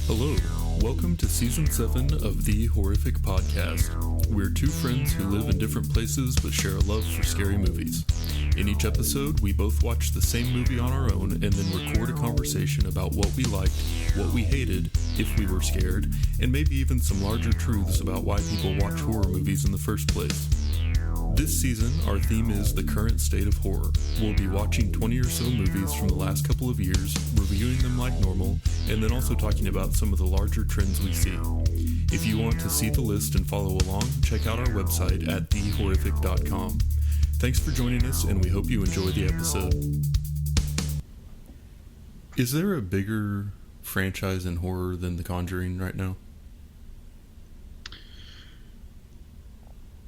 Hello, welcome to Season 7 of The Horrific Podcast. We're two friends who live in different places but share a love for scary movies. In each episode, we both watch the same movie on our own and then record a conversation about what we liked, what we hated, if we were scared, and maybe even some larger truths about why people watch horror movies in the first place. This season, our theme is the current state of horror. We'll be watching 20 or so movies from the last couple of years, reviewing them like normal, and then also talking about some of the larger trends we see. If you want to see the list and follow along, check out our website at thehorrific.com. Thanks for joining us, and we hope you enjoy the episode. Is there a bigger franchise in horror than The Conjuring right now?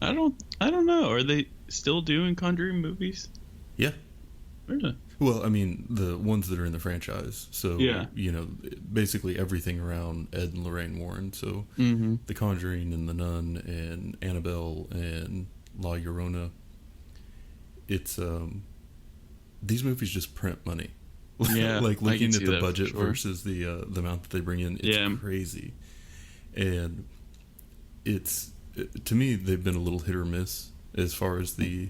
I don't know. Are they still doing Conjuring movies? Yeah. Really? Well, I mean, the ones that are in the franchise. So, yeah. You know, basically everything around Ed and Lorraine Warren. So, The Conjuring and The Nun and Annabelle and La Llorona. It's, these movies just print money. Yeah. Like looking at the budget sure. versus the amount that they bring in, it's crazy. And it's, to me, they've been a little hit or miss as far as the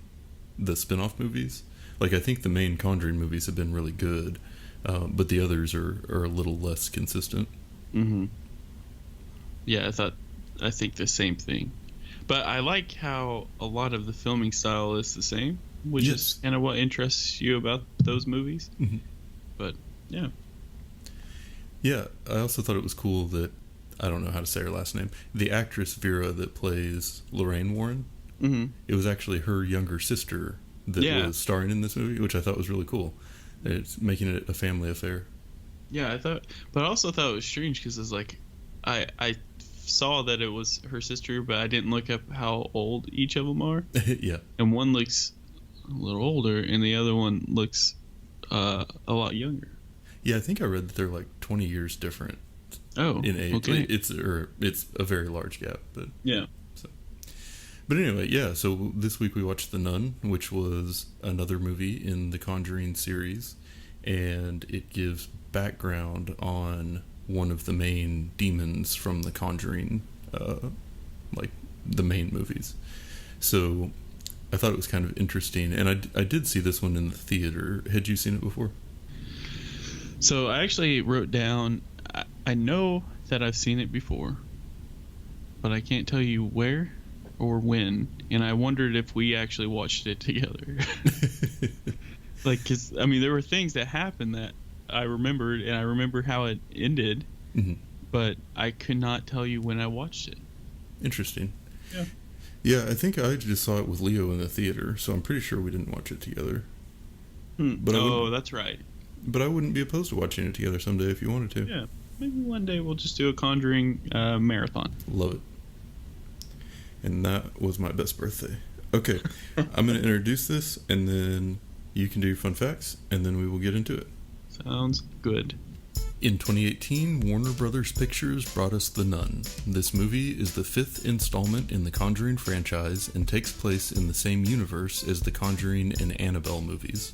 spin-off movies. Like, I think the main Conjuring movies have been really good, but the others are a little less consistent. Mm-hmm. Yeah, I think the same thing. But I like how a lot of the filming style is the same, which is kind of what interests you about those movies. Mm-hmm. But, yeah. Yeah, I also thought it was cool that, I don't know how to say her last name, the actress Vera that plays Lorraine Warren, it was actually her younger sister that was starring in this movie, which I thought was really cool. It's making it a family affair. Yeah, but I also thought it was strange because it's like, I saw that it was her sister, but I didn't look up how old each of them are. Yeah. And one looks a little older, and the other one looks a lot younger. Yeah, I think I read that they're like 20 years different. Oh, in age. okay. It's a very large gap, but yeah. But anyway, yeah. So this week we watched The Nun, which was another movie in the Conjuring series, and it gives background on one of the main demons from the Conjuring, like the main movies. So I thought it was kind of interesting, and I did see this one in the theater. Had you seen it before? So I actually wrote down. I know that I've seen it before, but I can't tell you where or when, and I wondered if we actually watched it together. Like, because, I mean, there were things that happened that I remembered, and I remember how it ended, but I could not tell you when I watched it. Interesting. Yeah. Yeah, I think I just saw it with Leo in the theater, so I'm pretty sure we didn't watch it together. But that's right. But I wouldn't be opposed to watching it together someday if you wanted to. Yeah. Maybe one day we'll just do a Conjuring marathon. Love it. And that was my best birthday. Okay, I'm going to introduce this, and then you can do your fun facts, and then we will get into it. Sounds good. In 2018, Warner Brothers Pictures brought us The Nun. This movie is the 5th installment in the Conjuring franchise and takes place in the same universe as the Conjuring and Annabelle movies,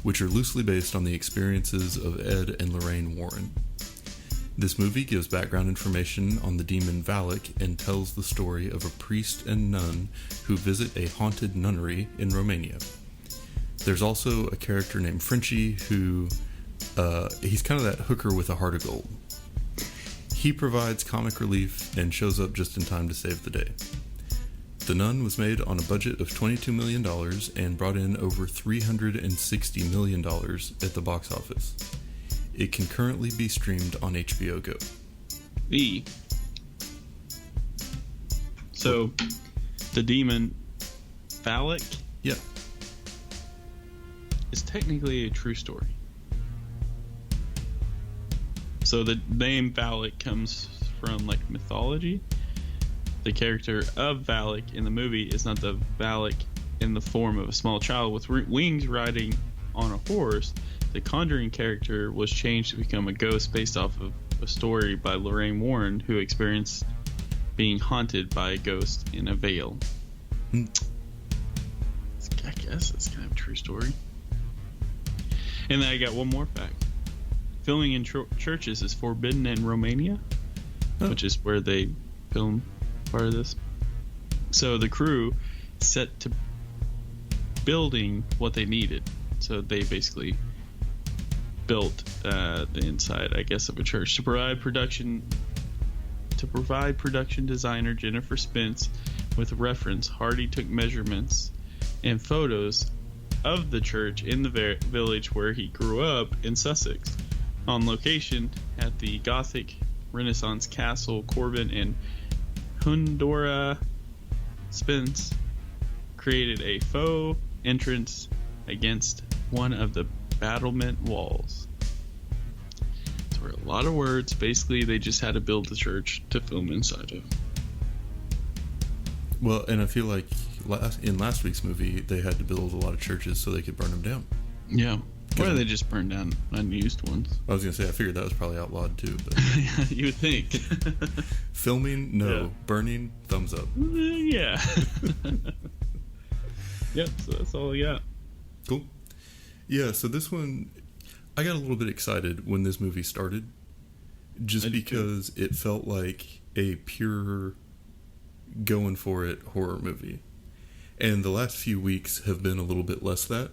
which are loosely based on the experiences of Ed and Lorraine Warren. This movie gives background information on the demon Valak and tells the story of a priest and nun who visit a haunted nunnery in Romania. There's also a character named Frenchie who, he's kind of that hooker with a heart of gold. He provides comic relief and shows up just in time to save the day. The Nun was made on a budget of $22 million and brought in over $360 million at the box office. It can currently be streamed on HBO Go. So, the demon Valak? Yeah. Is technically a true story. So the name Valak comes from, like, mythology. The character of Valak in the movie is not the Valak in the form of a small child with wings riding on a horse. The Conjuring character was changed to become a ghost based off of a story by Lorraine Warren, who experienced being haunted by a ghost in a veil. I guess it's kind of a true story. And then I got one more fact. filming in churches is forbidden in Romania, which is where they film part of this. So the crew set to building what they needed. So they basically built the inside, I guess, of a church to provide production designer Jennifer Spence with reference. Hardy took measurements and photos of the church in the village where he grew up in Sussex, on location at the Gothic Renaissance Castle Corbin in Hundora. Spence created a faux entrance against one of the battlement walls. So a lot of words. Basically, they just had to build the church to film inside of. Well, and I feel like in last week's movie, they had to build a lot of churches so they could burn them down. Yeah. Or they just burned down unused ones. I was going to say, I figured that was probably outlawed too. But you would think. Filming, no. Yeah. Burning, thumbs up. Yeah. Yep, so that's all I got. Cool. Yeah, so this one, I got a little bit excited when this movie started. Just because it felt like a pure going for it horror movie. And the last few weeks have been a little bit less that.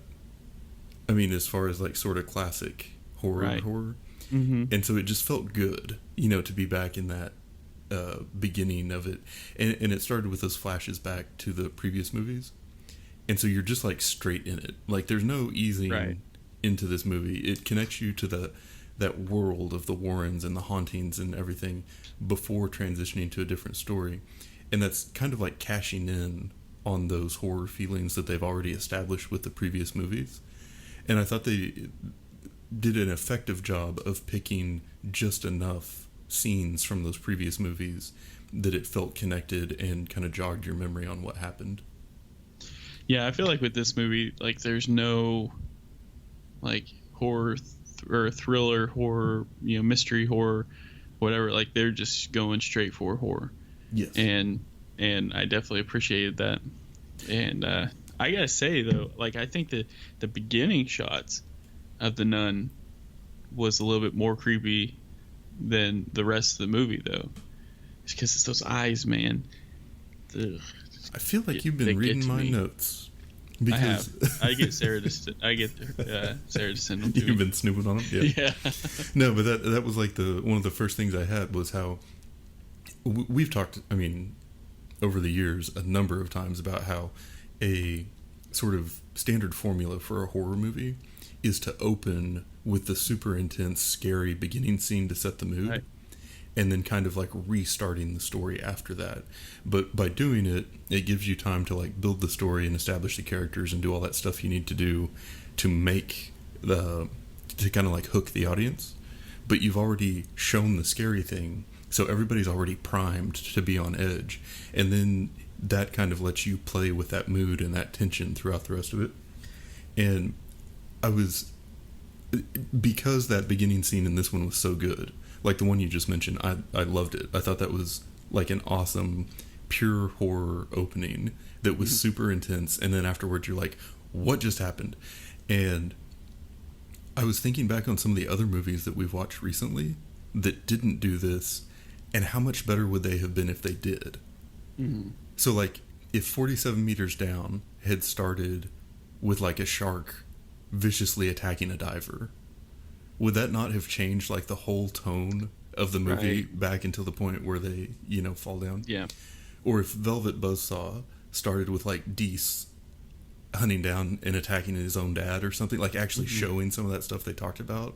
I mean, as far as like sort of classic horror. Mm-hmm. And so it just felt good, to be back in that beginning of it. And it started with those flashes back to the previous movies. And so you're just like straight in it. Like there's no easing into this movie. It connects you to that world of the Warrens and the hauntings and everything before transitioning to a different story. And that's kind of like cashing in on those horror feelings that they've already established with the previous movies. And I thought they did an effective job of picking just enough scenes from those previous movies that it felt connected and kind of jogged your memory on what happened. Yeah, I feel like with this movie, like there's no like horror or thriller horror, mystery horror, whatever. Like they're just going straight for horror. Yes. And I definitely appreciated that. And I gotta say though, like I think that the beginning shots of the nun was a little bit more creepy than the rest of the movie though. It's because it's those eyes, man. Ugh. I feel like you've been reading my notes. Because I get Sarah to send them to me. You've been snooping on them? Yeah. No, but that was like one of the first things I had was how we've talked, I mean, over the years a number of times about how a sort of standard formula for a horror movie is to open with the super intense, scary beginning scene to set the mood. Right. And then kind of like restarting the story after that. But by doing it, it gives you time to like build the story and establish the characters and do all that stuff you need to do to make to kind of like hook the audience. But you've already shown the scary thing, so everybody's already primed to be on edge. And then that kind of lets you play with that mood and that tension throughout the rest of it. And because that beginning scene in this one was so good, like the one you just mentioned, I loved it. I thought that was like an awesome, pure horror opening that was super intense. And then afterwards, you're like, what just happened? And I was thinking back on some of the other movies that we've watched recently that didn't do this, and how much better would they have been if they did? Mm-hmm. So, like, if 47 Meters Down had started with like a shark viciously attacking a diver, would that not have changed like the whole tone of the movie back until the point where they, fall down? Yeah. Or if Velvet Buzzsaw started with like Deese hunting down and attacking his own dad or something, like actually showing some of that stuff they talked about,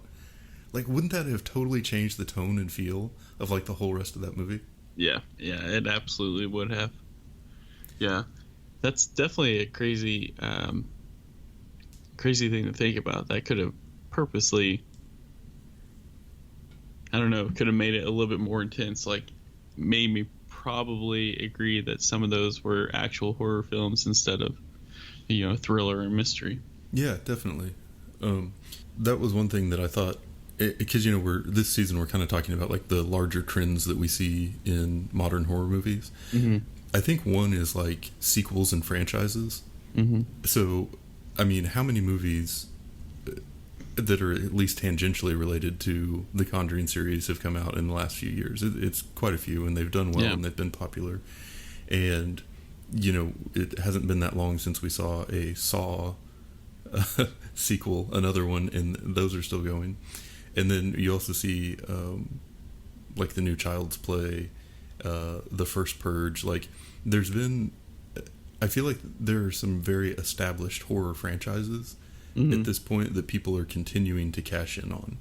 like wouldn't that have totally changed the tone and feel of like the whole rest of that movie? Yeah, it absolutely would have. Yeah, that's definitely a crazy thing to think about. That could have purposely, I don't know, could have made it a little bit more intense. Like, made me probably agree that some of those were actual horror films instead of, thriller or mystery. Yeah, definitely. That was one thing that I thought, because this season we're kind of talking about like the larger trends that we see in modern horror movies. Mm-hmm. I think one is like sequels and franchises. Mm-hmm. So, I mean, how many movies that are at least tangentially related to the Conjuring series have come out in the last few years. It's quite a few, and they've done well, and they've been popular. And, you know, it hasn't been that long since we saw a Saw sequel, another one, and those are still going. And then you also see, like, the new Child's Play, the first Purge. Like, there's been... I feel like there are some very established horror franchises at this point that people are continuing to cash in on.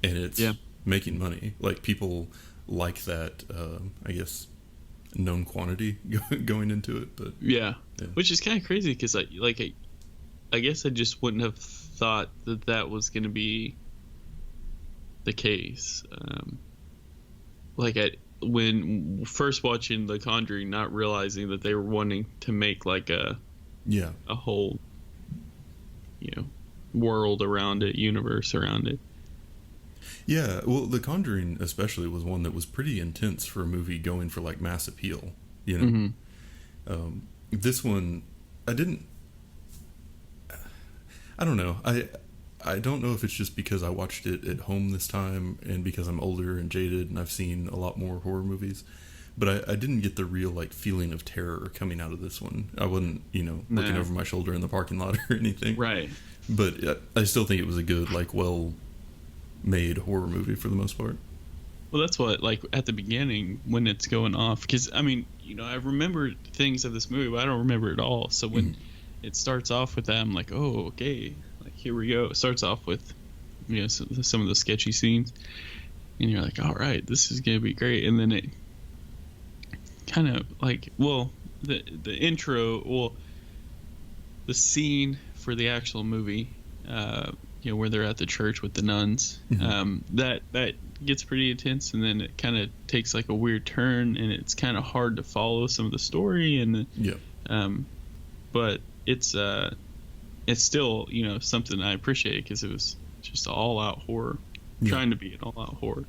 And it's making money. Like, people like that, I guess, known quantity going into it. But yeah. Which is kind of crazy because, I guess I just wouldn't have thought that was going to be the case. When first watching The Conjuring, not realizing that they were wanting to make like a whole, you know, world around it, universe around it. Yeah, well, The Conjuring especially was one that was pretty intense for a movie going for like mass appeal, you know. This one, I don't know. I don't know if it's just because I watched it at home this time and because I'm older and jaded and I've seen a lot more horror movies, but I didn't get the real like feeling of terror coming out of this one. I wasn't, you know, looking over my shoulder in the parking lot or anything. Right. But I still think it was a good, like, well-made horror movie for the most part. Well, that's what, like, at the beginning when it's going off, because, I mean, you know, I remember things of this movie, but I don't remember it all. So when it starts off with that, I'm like, oh, okay. Here we go. It starts off with, you know, some of the sketchy scenes, and you're like, all right, this is gonna be great. And then it kind of like, well, the intro, well, the scene for the actual movie, you know, where they're at the church with the nuns, that gets pretty intense, and then it kind of takes like a weird turn, and it's kind of hard to follow some of the story, and but it's still, you know, something I appreciate because it was just all-out horror, trying to be an all-out horror.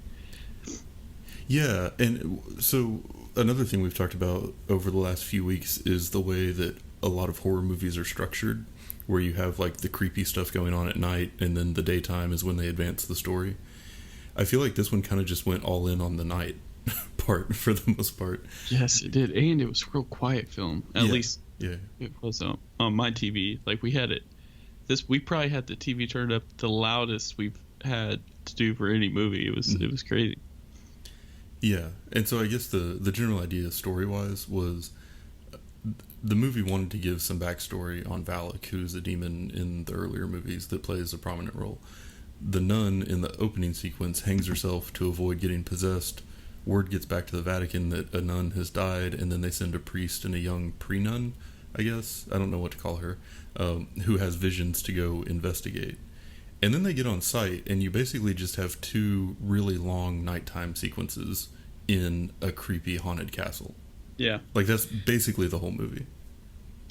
Yeah, and so another thing we've talked about over the last few weeks is the way that a lot of horror movies are structured, where you have, like, the creepy stuff going on at night, and then the daytime is when they advance the story. I feel like this one kind of just went all in on the night part for the most part. Yes, it did, and it was a real quiet film, at least. Yeah, it was on my TV. Like, we had it. We probably had the TV turned up the loudest we've had to do for any movie. It was crazy. Yeah, and so I guess the general idea, story wise, was the movie wanted to give some backstory on Valak, who's a demon in the earlier movies that plays a prominent role. The nun in the opening sequence hangs herself to avoid getting possessed. Word gets back to the Vatican that a nun has died, and then they send a priest and a young pre-nun, I guess, I don't know what to call her, who has visions to go investigate. And then they get on site, and you basically just have two really long nighttime sequences in a creepy haunted castle. Yeah. Like, that's basically the whole movie.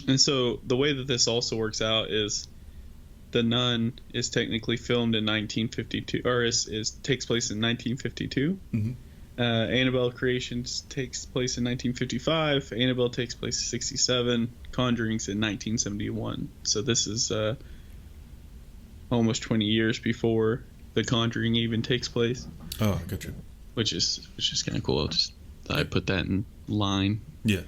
And so the way that this also works out is The Nun is technically filmed in 1952, or takes place in 1952. Annabelle Creations takes place in 1955. Annabelle takes place in 1967. Conjuring's in 1971. So this is almost 20 years before The Conjuring even takes place. Oh, gotcha. Which is kind of cool. I put that in line. Yeah.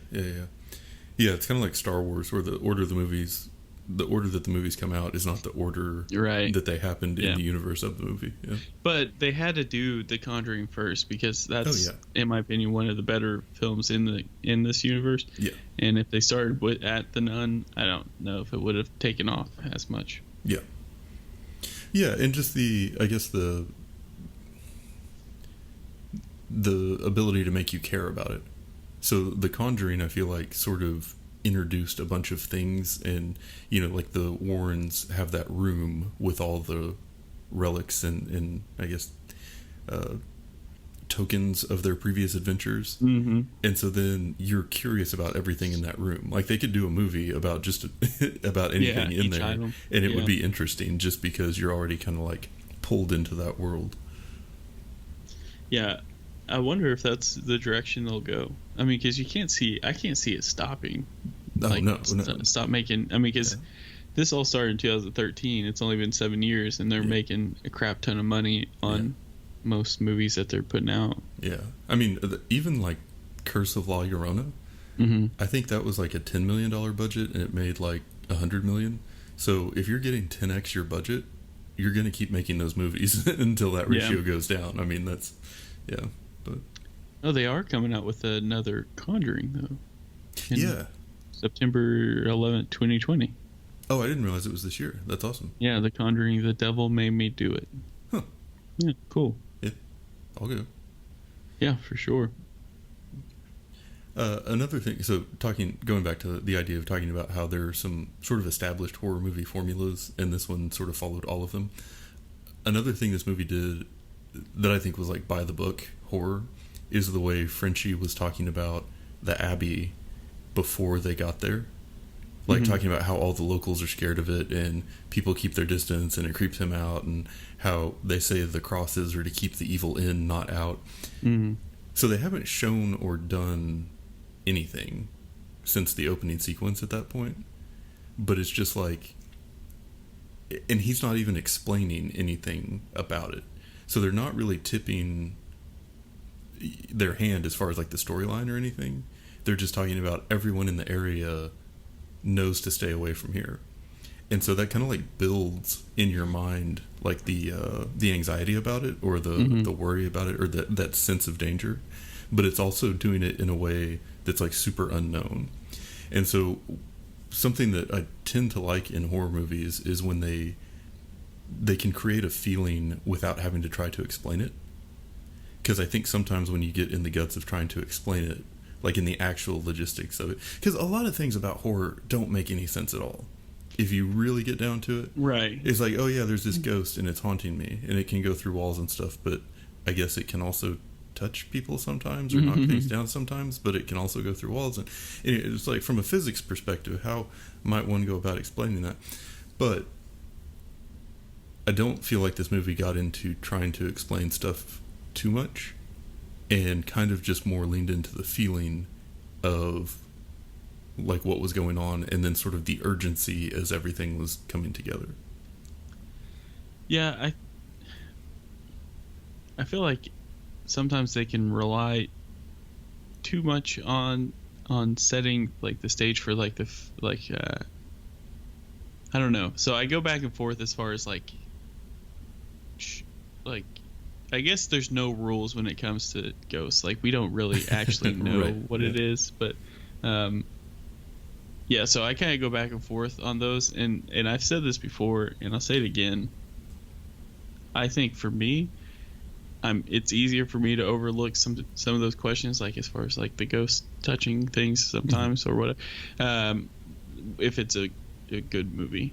It's kind of like Star Wars, where the order that the movies come out is not the order that they happened in the universe of the movie. Yeah. But they had to do The Conjuring first because that's, in my opinion, one of the better films in this universe. Yeah. And if they started at The Nun, I don't know if it would have taken off as much. Yeah. Yeah, and just the ability to make you care about it. So The Conjuring, I feel like, sort of introduced a bunch of things, and, you know, like the Warrens have that room with all the relics and I guess tokens of their previous adventures. And so then you're curious about everything in that room. Like, they could do a movie about just about anything in there, and it would be interesting just because you're already kind of like pulled into that world. Yeah, I wonder if that's the direction they'll go. I mean, because I can't see it stopping. No. Stop making. I mean, because this all started in 2013. It's only been 7 years, and they're making a crap ton of money on most movies that they're putting out. Yeah. I mean, even like Curse of La Llorona, I think that was like a $10 million budget, and it made like $100 million. So if you're getting 10x your budget, you're going to keep making those movies until that ratio goes down. I mean, that's, but... Oh, they are coming out with another Conjuring, though. September 11th, 2020. Oh, I didn't realize it was this year. That's awesome. Yeah, The Conjuring, The Devil Made Me Do It. Huh. Yeah, cool. Yeah, I'll go. Yeah, for sure. Another thing, so going back to the idea of talking about how there are some sort of established horror movie formulas, and this one sort of followed all of them. Another thing this movie did that I think was like by the book horror is the way Frenchie was talking about the Abbey before they got there. Like talking about how all the locals are scared of it and people keep their distance and it creeps him out, and how they say the crosses are to keep the evil in, not out. So they haven't shown or done anything since the opening sequence at that point, but it's just like, and he's not even explaining anything about it, so they're not really tipping their hand as far as like the storyline or anything. They're just talking about everyone in the area knows to stay away from here, and so that kind of like builds in your mind like the anxiety about it, or the worry about it, or that sense of danger, but it's also doing it in a way that's like super unknown. And so something that I tend to like in horror movies is when they can create a feeling without having to try to explain it, because I think sometimes when you get in the guts of trying to explain it, like in the actual logistics of it, because a lot of things about horror don't make any sense at all if you really get down to it. Right. It's like, oh yeah, there's this ghost and it's haunting me, and it can go through walls and stuff, but I guess it can also touch people sometimes, or knock things down sometimes, but it can also go through walls. And it's like, from a physics perspective, how might one go about explaining that? But I don't feel like this movie got into trying to explain stuff too much, and kind of just more leaned into the feeling of like what was going on, and then sort of the urgency as everything was coming together. Yeah, I feel like sometimes they can rely too much on setting like the stage for like I don't know. So I go back and forth as far as like I guess there's no rules when it comes to ghosts. Like, we don't really actually know what it is, but yeah, so I kind of go back and forth on those, and I've said this before and I'll say it again. I think for me, it's easier for me to overlook some of those questions, like as far as like the ghost touching things sometimes or whatever, if it's a good movie.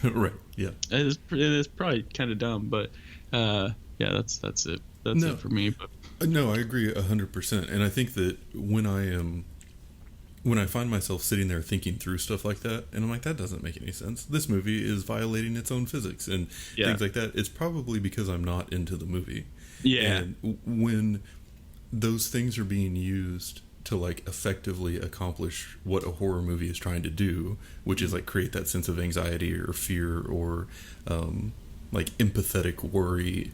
Right. Yeah. It is probably kind of dumb, but yeah, that's it. That's it for me. But no, I agree 100%. And I think that when I find myself sitting there thinking through stuff like that, and I'm like, that doesn't make any sense. This movie is violating its own physics and things like that. It's probably because I'm not into the movie. Yeah. And when those things are being used to like effectively accomplish what a horror movie is trying to do, which is like create that sense of anxiety or fear or like empathetic worry,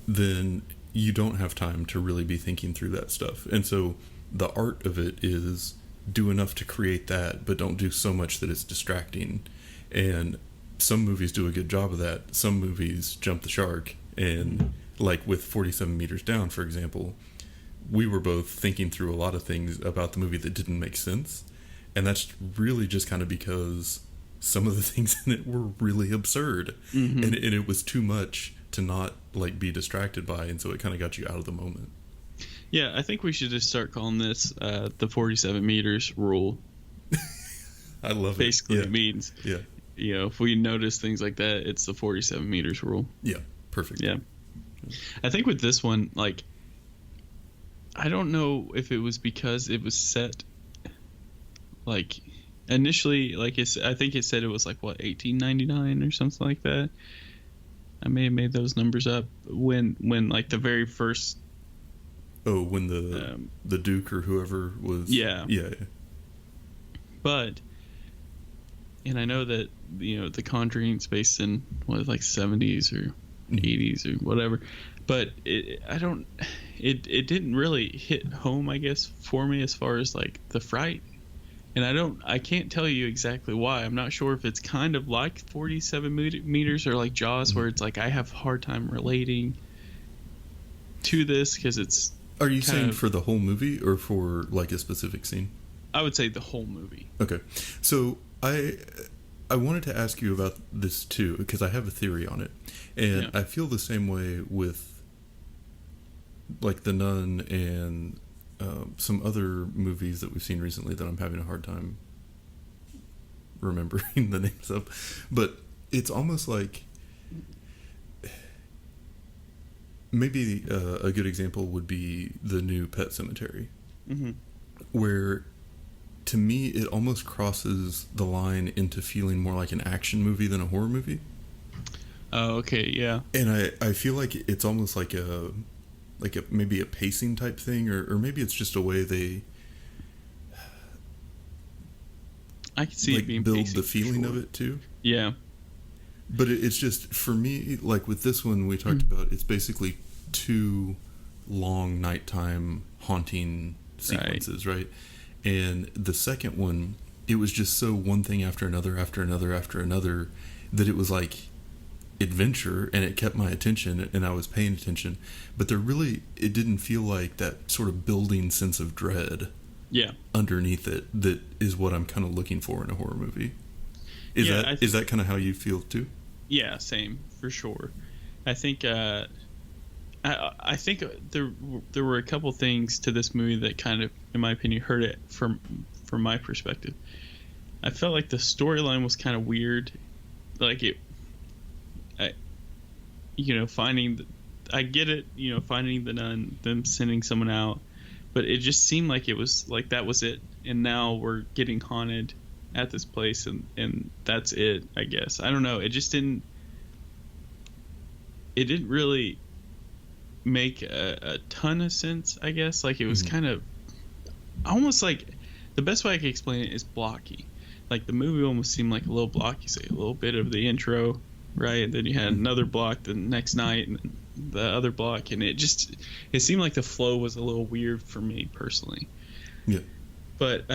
then you don't have time to really be thinking through that stuff. And so the art of it is do enough to create that, but don't do so much that it's distracting. And some movies do a good job of that. Some movies jump the shark. And like with 47 Meters Down, for example, we were both thinking through a lot of things about the movie that didn't make sense. And that's really just kind of because some of the things in it were really absurd. And it was too much to not like be distracted by, and so it kind of got you out of the moment. Yeah, I think we should just start calling this the 47 meters rule. I love Basically, it. it means, you know, if we notice things like that, it's the 47 meters rule. Yeah, perfect. Yeah. I think with this one, like, I don't know if it was because it was set, like, initially, like, I think it said it was, like, what, $18.99 or something like that? I may have made those numbers up when like, the very first... Oh, when the Duke or whoever was... Yeah. Yeah. But and I know that the Conjuring's based in what, like 70s or 80s or whatever, but it didn't really hit home, I guess, for me as far as like the fright. And I can't tell you exactly why. I'm not sure if it's kind of like 47 meters or like Jaws, where it's like I have a hard time relating to this because it's. Are you saying for the whole movie or for like a specific scene? I would say the whole movie. Okay, so I wanted to ask you about this too because I have a theory on it, and I feel the same way with like The Nun and some other movies that we've seen recently that I'm having a hard time remembering the names of. But it's almost like maybe a good example would be the new Pet Sematary, where to me it almost crosses the line into feeling more like an action movie than a horror movie. Oh, okay, yeah. And I feel like it's almost like a maybe a pacing type thing, or maybe it's just a way they I can see like it being build pacing the feeling for of it too. Yeah. But it's just, for me, like with this one we talked about, it's basically 2 long nighttime haunting sequences, right? And the second one, it was just so one thing after another after another after another that it was like adventure, and it kept my attention and I was paying attention. But it didn't feel like that sort of building sense of dread underneath it that is what I'm kind of looking for in a horror movie. Is that kind of how you feel too? Yeah, same, for sure. I think I think there were a couple things to this movie that kind of, in my opinion, hurt it from my perspective. I felt like the storyline was kind of weird. Like I get it, finding the nun, them sending someone out, but it just seemed like it was like that was it, and now we're getting haunted at this place, and that's it, I guess. I don't know. It just didn't really make a ton of sense, I guess. Like it was kind of almost like, the best way I can explain it is blocky. Like the movie almost seemed like a little blocky, say a little bit of the intro, right? And then you had another block the next night, and the other block, and it seemed like the flow was a little weird for me personally. Yeah. But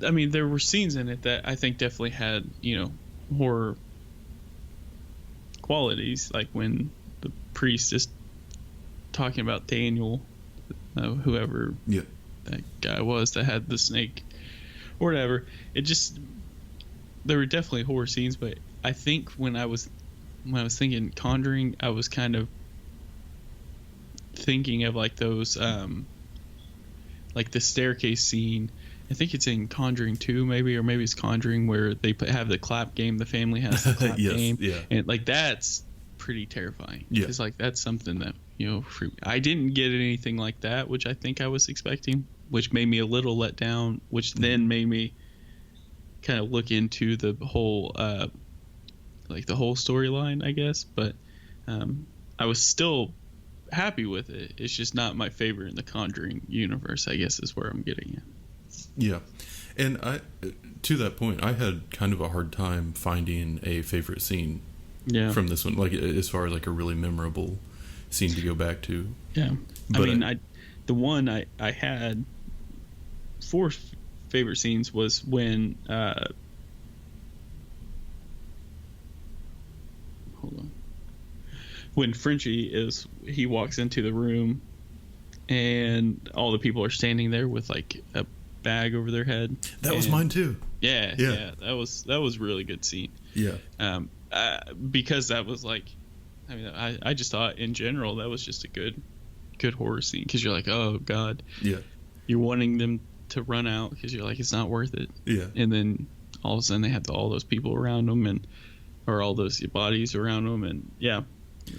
I mean, there were scenes in it that I think definitely had, horror qualities, like when the priest is talking about Daniel, whoever that guy was that had the snake or whatever. There were definitely horror scenes, but I think when I was thinking Conjuring, I was kind of thinking of like those like the staircase scene. I think it's in Conjuring 2 maybe, or maybe it's Conjuring, where they have the clap game, the family has the clap game, and like that's pretty terrifying. Because like that's something that I didn't get anything like that, which I think I was expecting, which made me a little let down, which then made me kind of look into the whole like the whole storyline, I guess. But I was still happy with it. It's just not my favorite in the Conjuring universe, I guess, is where I'm getting at. Yeah. And to that point, I had kind of a hard time finding a favorite scene from this one, like as far as like a really memorable scene to go back to. Yeah. But I mean, the one I had 4 favorite scenes was when hold on. When Frenchie he walks into the room and all the people are standing there with like a bag over their head. That was mine too. Yeah. That was a really good scene. Yeah. Because that was like, I mean, I just thought in general that was just a good horror scene, because you're like, oh god. Yeah. You're wanting them to run out because you're like, it's not worth it. Yeah. And then all of a sudden they had all those people around them, or all those bodies around them, and it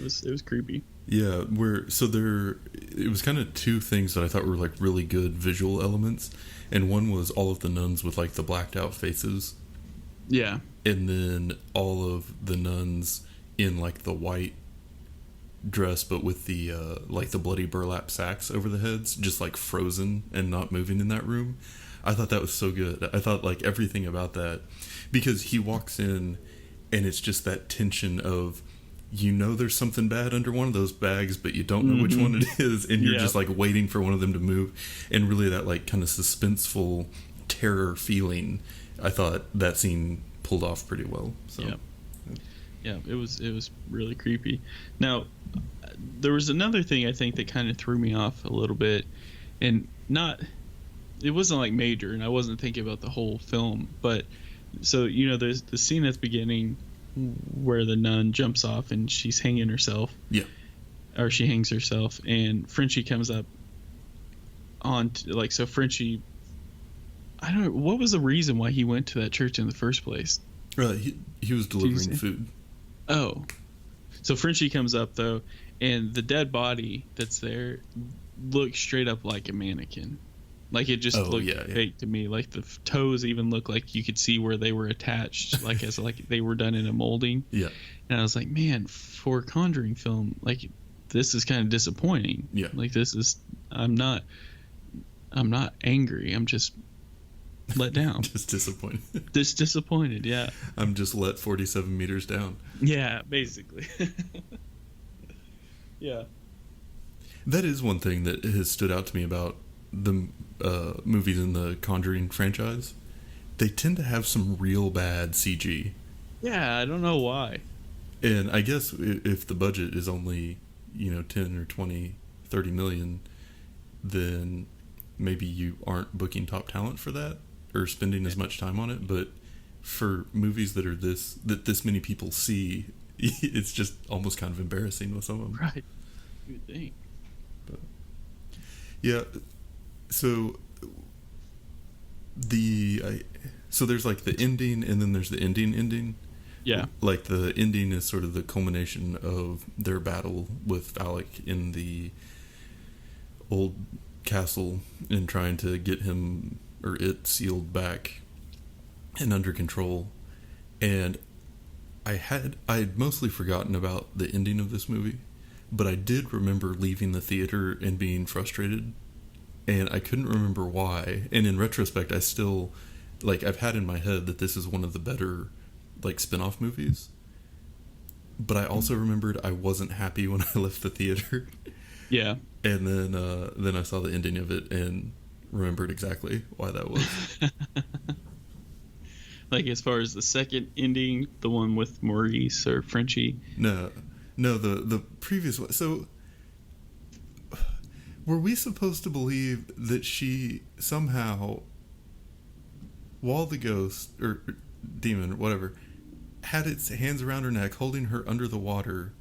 was creepy. Yeah, it was kind of 2 things that I thought were like really good visual elements, and one was all of the nuns with like the blacked out faces. Yeah. And then all of the nuns in like the white dress, but with the like the bloody burlap sacks over the heads, just like frozen and not moving in that room. I thought that was so good. I thought like everything about that, because he walks in and it's just that tension of, there's something bad under one of those bags, but you don't know which one it is, and you're just like waiting for one of them to move, and really that like kind of suspenseful terror feeling. I thought that scene pulled off pretty well. So yeah, it was really creepy. Now, there was another thing I think that kind of threw me off a little bit, and it wasn't like major, and I wasn't thinking about the whole film, but so there's the scene at the beginning where the nun jumps off and she's hanging herself. Yeah. Or she hangs herself, and Frenchie comes up so Frenchie, I don't know, what was the reason why he went to that church in the first place? He was delivering food. Oh. So Frenchie comes up, though, and the dead body that's there looks straight up like a mannequin. Like, it just looked fake to me. Like, the toes even look like you could see where they were attached, like as like they were done in a molding. Yeah. And I was like, man, for a Conjuring film, like, this is kind of disappointing. Yeah. Like, I'm not angry. I'm just let down. Just disappointed. Just disappointed, yeah. I'm just let 47 meters down. Yeah, basically. Yeah. That is one thing that has stood out to me about the movies in the Conjuring franchise. They tend to have some real bad CG. Yeah, I don't know why. And I guess if the budget is only 10 or 20, 30 million, then maybe you aren't booking top talent for that or spending as much time on it. But for movies that this many people see, it's just almost kind of embarrassing with some of them. Right. You would think. But yeah. So there's like the ending, and then there's the ending. Yeah. Like the ending is sort of the culmination of their battle with Valak in the old castle and trying to get him or it sealed back and under control. And I'd mostly forgotten about the ending of this movie, but I did remember leaving the theater and being frustrated, and I couldn't remember why. And in retrospect, I still, like, I've had in my head that this is one of the better, like, spin-off movies. But I also remembered I wasn't happy when I left the theater. Yeah. And then I saw the ending of it and remembered exactly why that was. Like, as far as the second ending, the one with Maurice or Frenchie? No, the previous one. So, were we supposed to believe that she somehow, while the ghost, or demon, or whatever, had its hands around her neck, holding her under the water,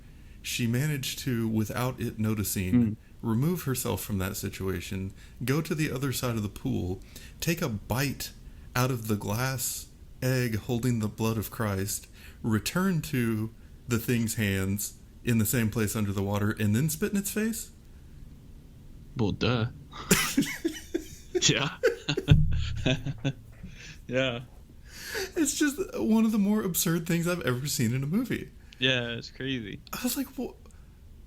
she managed to, without it noticing, remove herself from that situation, go to the other side of the pool, take a bite out of the glass egg holding the blood of Christ, return to the thing's hands in the same place under the water, and then spit in its face? Well, duh. Yeah. Yeah. It's just one of the more absurd things I've ever seen in a movie. Yeah, it's crazy. I was like,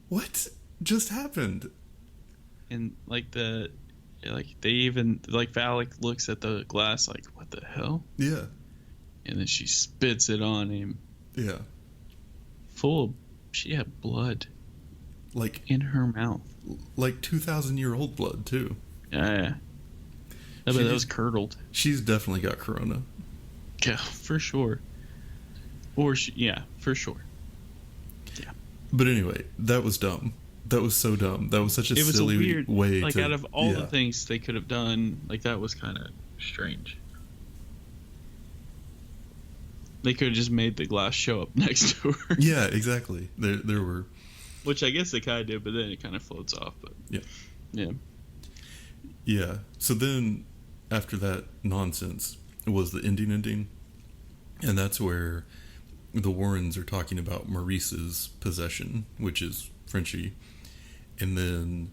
what just happened? And they even, like, Valak looks at the glass like, what the hell? Yeah. And then she spits it on him. Yeah. She had blood. Like, in her mouth. Like 2,000-year-old blood, too. Yeah. That was curdled. She's definitely got corona. Yeah, for sure. Yeah, for sure. Yeah. But anyway, that was dumb. That was so dumb. That was such a silly weird way like, to... out of all the things they could have done, like, that was kind of strange. They could have just made the glass show up next to her. Yeah, exactly. There were... Which I guess they kind of did, but then it kind of floats off. But yeah. Yeah. Yeah. So then, after that nonsense, was the ending. And that's where the Warrens are talking about Maurice's possession, which is Frenchie. And then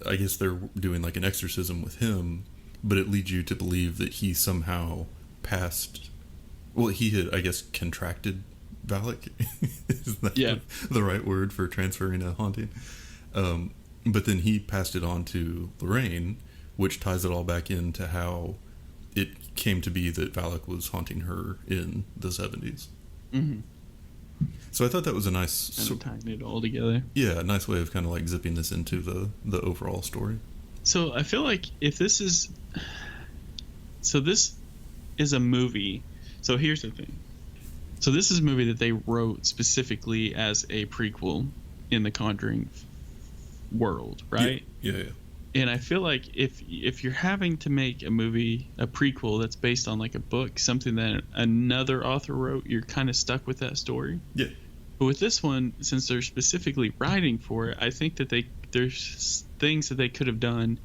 I guess they're doing like an exorcism with him, but it leads you to believe that he somehow passed... Well, he had, I guess, contracted Valak. Is that the right word for transferring a haunting? But then he passed it on to Lorraine, which ties it all back into how it came to be that Valak was haunting her in the 70s. Mm-hmm. So I thought that was a nice... Kind of tying it all together. Yeah, a nice way of kind of like zipping this into the overall story. So I feel like if this is... So this is a movie. So here's the thing. So this is a movie that they wrote specifically as a prequel in the Conjuring world, right? Yeah. And I feel like if you're having to make a movie, a prequel that's based on like a book, something that another author wrote, you're kind of stuck with that story. Yeah. But with this one, since they're specifically writing for it, I think that there's things that they could have done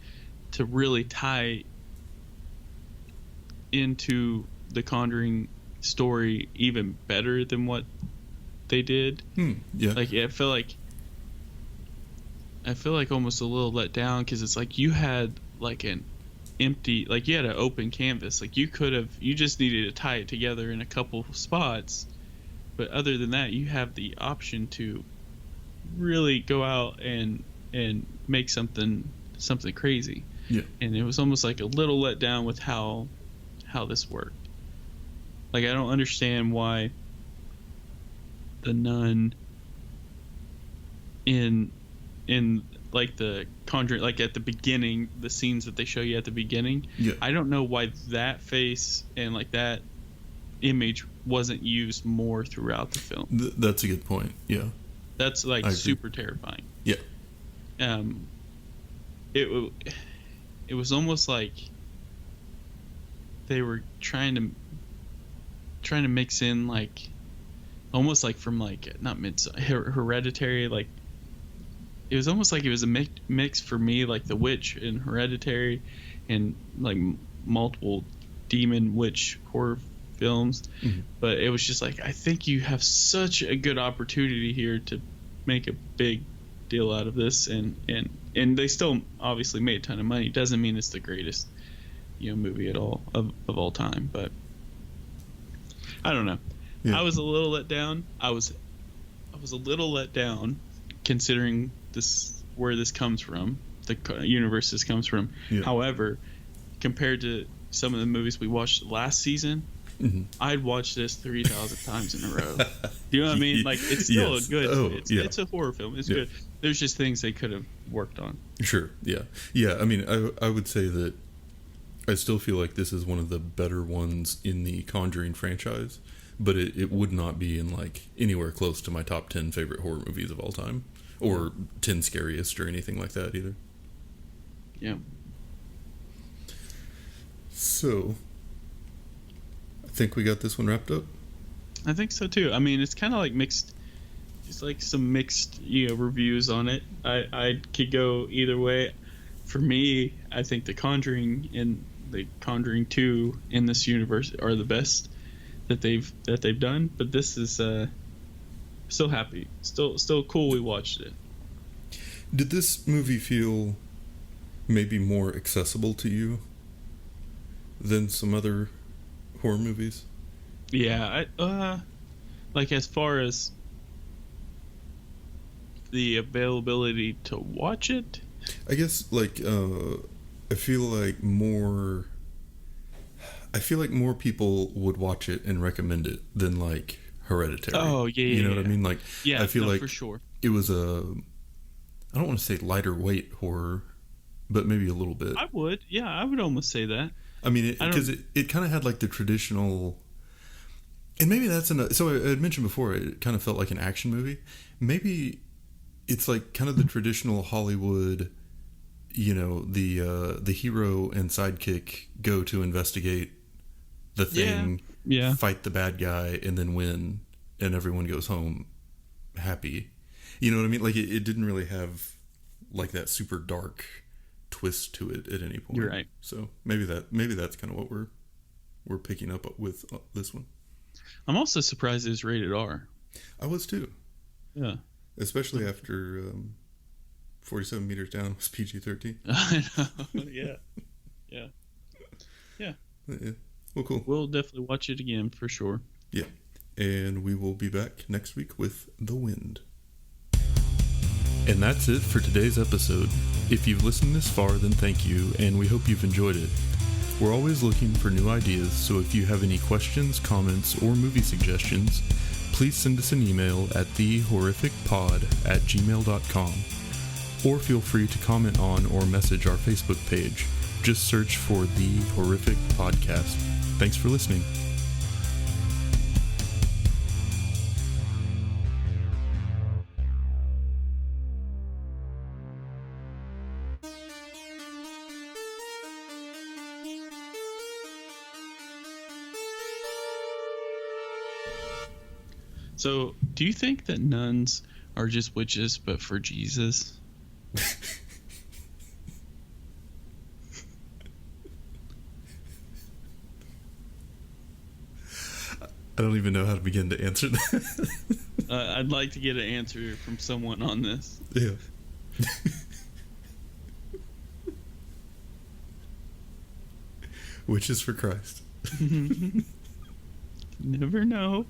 to really tie into the Conjuring story even better than what they did. Yeah. Like I feel like almost a little let down because it's like you had like an empty, like you had an open canvas. Like you just needed to tie it together in a couple spots. But other than that, you have the option to really go out and make something crazy. Yeah. And it was almost like a little let down with how this worked. Like I don't understand why the nun in like the Conjuring, like at the beginning, the scenes that they show you at the beginning, I don't know why that face and like that image wasn't used more throughout the film. That's a good point. Yeah, that's like super terrifying. Yeah. It was almost like they were trying to mix in like almost like from like not Hereditary, like it was almost like it was a mix for me, like The Witch and Hereditary and like multiple demon witch horror films. Mm-hmm. But it was just like, I think you have such a good opportunity here to make a big deal out of this, and they still obviously made a ton of money. Doesn't mean it's the greatest movie at all of all time, but I don't know. I was a little let down. I was a little let down considering where this comes from, the universe this comes from. However, compared to some of the movies we watched last season, I'd watch this 3,000 times in a row. Do you know what I mean? Like it's still a good. It's a horror film. It's good. There's just things they could have worked on. Sure. Yeah. I mean, I would say that I still feel like this is one of the better ones in the Conjuring franchise, but it would not be in like anywhere close to my top 10 favorite horror movies of all time, or 10 scariest or anything like that either. Yeah. So, I think we got this one wrapped up. I think so too. I mean, it's kind of like mixed. It's like some mixed, reviews on it. I could go either way. For me, I think The Conjuring and The Conjuring 2 in this universe are the best that they've done. But this is still happy, still cool. We watched it. Did this movie feel maybe more accessible to you than some other horror movies? Yeah, like as far as the availability to watch it, I guess like I feel like more people would watch it and recommend it than like Hereditary. Oh yeah, you know what I mean? Like I feel like for sure it was I don't want to say lighter weight horror, but maybe a little bit. I would almost say that. I mean, because it kind of had like the traditional, and maybe that's so I had mentioned before, it kind of felt like an action movie. Maybe it's like kind of the traditional Hollywood, the hero and sidekick go to investigate the thing, fight the bad guy, and then win, and everyone goes home happy. You know what I mean? Like it didn't really have like that super dark twist to it at any point. You're right. So maybe that's kind of what we're picking up with this one. I'm also surprised it's rated R. I was too. Yeah. Especially after 47 Meters Down was PG-13. I know. Yeah. Well, cool. We'll definitely watch it again for sure. Yeah. And we will be back next week with The Wind. And that's it for today's episode. If you've listened this far, then thank you, and we hope you've enjoyed it. We're always looking for new ideas, so if you have any questions, comments, or movie suggestions, please send us an email at thehorrificpod@gmail.com, or feel free to comment on or message our Facebook page. Just search for The Horrific Podcast. Thanks for listening. So, do you think that nuns are just witches, but for Jesus? I don't even know how to begin to answer that. I'd like to get an answer from someone on this. Yeah. Witches for Christ. Never know.